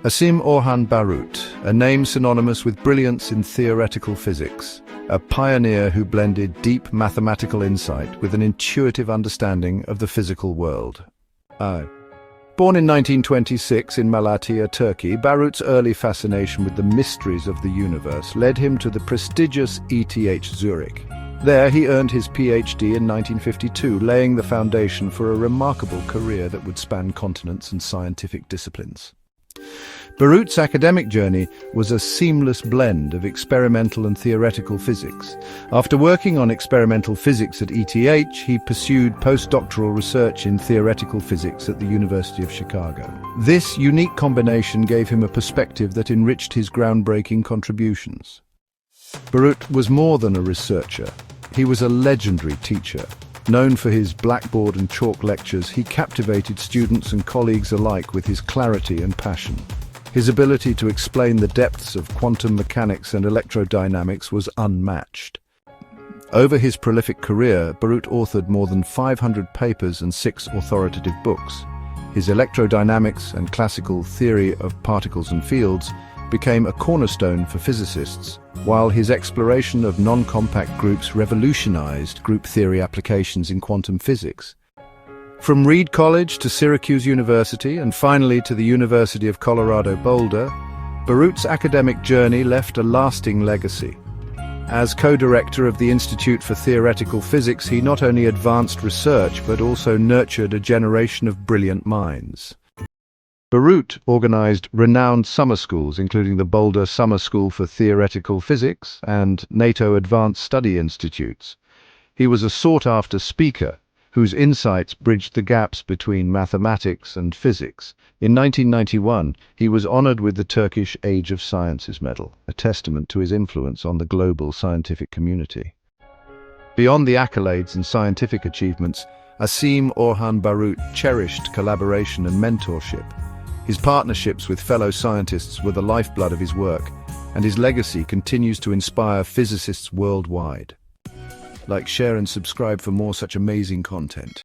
Asım Orhan Barut, a name synonymous with brilliance in theoretical physics, a pioneer who blended deep mathematical insight with an intuitive understanding of the physical world. Born in 1926 in Malatya, Turkey, Barut's early fascination with the mysteries of the universe led him to the prestigious ETH Zurich. There he earned his PhD in 1952, laying the foundation for a remarkable career that would span continents and scientific disciplines. Barut's academic journey was a seamless blend of experimental and theoretical physics. After working on experimental physics at ETH, he pursued postdoctoral research in theoretical physics at the University of Chicago. This unique combination gave him a perspective that enriched his groundbreaking contributions. Barut was more than a researcher. He was a legendary teacher. Known for his blackboard and chalk lectures, he captivated students and colleagues alike with his clarity and passion. His ability to explain the depths of quantum mechanics and electrodynamics was unmatched. Over his prolific career, Barut authored more than 500 papers and 6 authoritative books. His electrodynamics and classical theory of particles and fields became a cornerstone for physicists, while his exploration of non-compact groups revolutionized group theory applications in quantum physics. From Reed College to Syracuse University and finally to the University of Colorado Boulder, Barut's academic journey left a lasting legacy. As co-director of the Institute for Theoretical Physics, he not only advanced research but also nurtured a generation of brilliant minds. Barut organized renowned summer schools, including the Boulder Summer School for Theoretical Physics and NATO Advanced Study Institutes. He was a sought-after speaker whose insights bridged the gaps between mathematics and physics. In 1991, he was honored with the Turkish Age of Sciences Medal, a testament to his influence on the global scientific community. Beyond the accolades and scientific achievements, Asım Orhan Barut cherished collaboration and mentorship. His partnerships with fellow scientists were the lifeblood of his work, and his legacy continues to inspire physicists worldwide. Like, share and subscribe for more such amazing content.